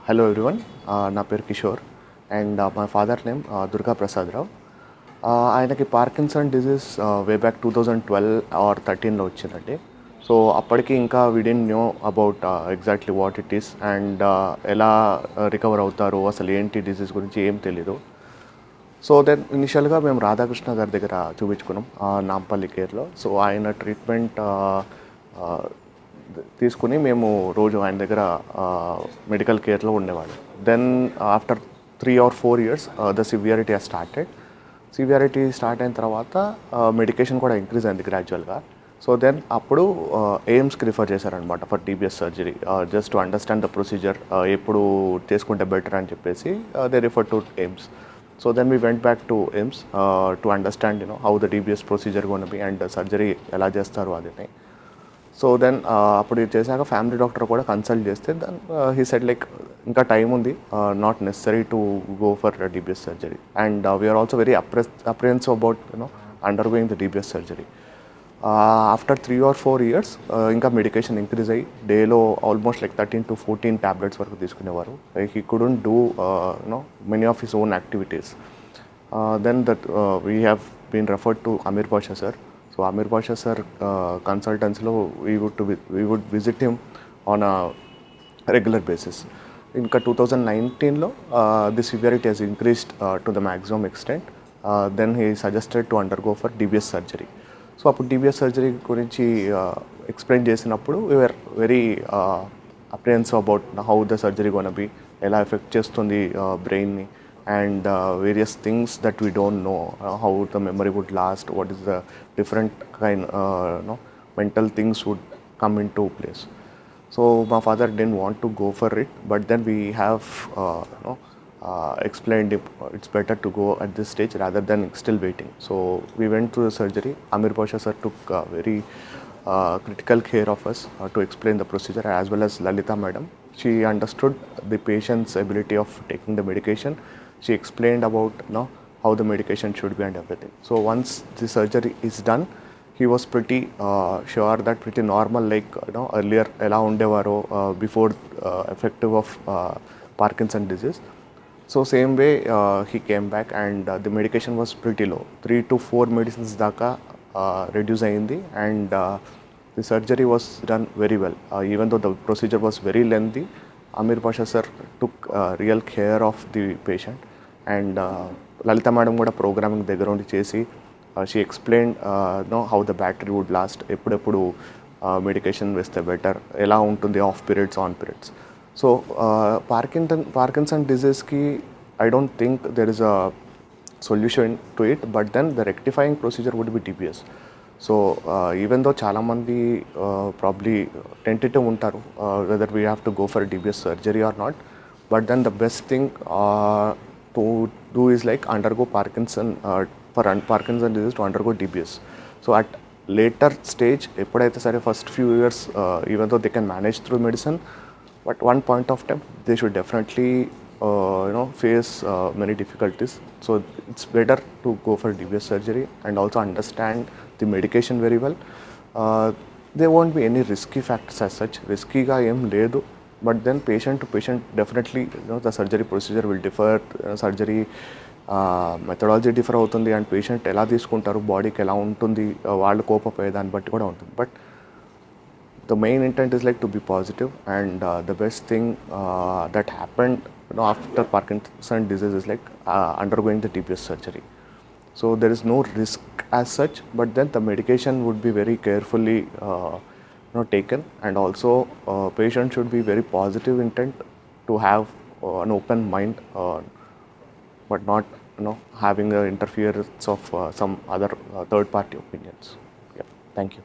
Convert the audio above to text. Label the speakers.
Speaker 1: Hello everyone, నా పేరు Kishore and my father name Durgaprasad Rao. ఆయనకి Parkinson disease way back 2012 or 13లో వచ్చిందండి. సో అప్పటికి ఇంకా we didn't know about exactly what it is and ఎలా రికవర్ అవుతారు, అసలు ఏంటి డిజీజ్ గురించి ఏం తెలీదు. సో దెన్ ఇనిషియల్గా మేము రాధాకృష్ణ గారి దగ్గర చూపించుకున్నాం నాంపల్లి కేర్లో. సో ఆయన ట్రీట్మెంట్ తీసుకుని మేము రోజు ఆయన దగ్గర మెడికల్ కేర్లో ఉండేవాళ్ళం. Then after 3 or 4 years the severity severity start అయిన తర్వాత మెడికేషన్ కూడా ఇంక్రీజ్ అయింది గ్రాడ్యువల్గా. సో దెన్ అప్పుడు ఎయిమ్స్కి రిఫర్ చేశారనమాట for TBS surgery, just to understand the procedure, ఎప్పుడు చేసుకుంటే బెటర్ అని చెప్పేసి they refer to AIIMS. So then we went back to AIIMS to understand how the TBS procedure gonna be and surgery ఎలా చేస్తారు అది. So then అప్పుడు ఇది చేశాక ఫ్యామిలీ డాక్టర్ కూడా కన్సల్ట్ చేస్తే దెన్ హీ సెడ్ లైక్ ఇంకా టైం ఉంది, not necessary to go for DBS surgery and we are also very అప్రిహెన్సివ్ about undergoing the DBS surgery. After 3 or 4 years ఇంకా మెడికేషన్ ఇంక్రీజ్ అయ్యి డేలో ఆల్మోస్ట్ లైక్ 13 to 14 ట్యాబ్లెట్స్ వరకు తీసుకునేవారు. He couldn't do many of his own activities. Then that we have been referred to Ameer Basha sir. So Ameer Basha sir consultancyలో we would visit him on a regular basis. ఇంకా 2019లో the severity has increased to the maximum extent. Then he suggested to undergo for DBS surgery. So అప్పుడు DBS surgery గురించి explain చేసినప్పుడు we were very apprehensive about how the surgery gonna be, ఎలా effect చేస్తుంది బ్రెయిన్ని and various things that we don't know, how the memory would last, what is the different kind mental things would come into place. So my father didn't want to go for it, but then we have explained it's better to go at this stage rather than still waiting. So we went to the surgery. Ameer Basha sir took very critical care of us to explain the procedure, as well as Lalita madam. She understood the patient's ability of taking the medication. She explained about how the medication should be and everything. So once the surgery is done, he was pretty sure that pretty normal, like earlier ela undevaro before effective of Parkinson disease. So same way he came back and the medication was pretty low, 3 to 4 medicines daka reduce ayindi and the surgery was done very well. Even though the procedure was very lengthy, Ameer Basha sir took real care of the patient. And Lalita madam కూడా programming దగ్గర ఉండి చేసి she explain how the battery would last, ఎప్పుడెప్పుడు medication వేస్తే better, ఎలా ఉంటుంది off periods on periods. So Parkinson డిజీజ్కి I don't think there is a solution to it, but then the rectifying procedure would be DBS. So even though చాలామంది probably tentative ఉంటారు whether we have to go for DBS surgery or not, but then the best thing to do is like undergo for Parkinson disease to undergo DBS. So at later stage, eppudaithe sare first few years, even though they can manage through medicine, but one point of time they should definitely face many difficulties. So it's better to go for DBS surgery and also understand the medication very well. There won't be any risky factors as such. Risky ga em ledu. But then patient to patient, definitely the surgery procedure will differ, surgery methodology differ అవుతుంది and patient ఎలా తీసుకుంటారు, బాడీకి ఎలా ఉంటుంది, వాళ్ళు cope అయ్యే దాన్ని బట్టి కూడా ఉంటుంది. But the main intent is like to be positive and the best thing that happened after Parkinson disease is like undergoing the DBS surgery. So there is no risk as such, but then the medication would be very carefully taken, and also patient should be very positive intent to have an open mind, but not having the interference of some other third party opinions. Yeah, thank you.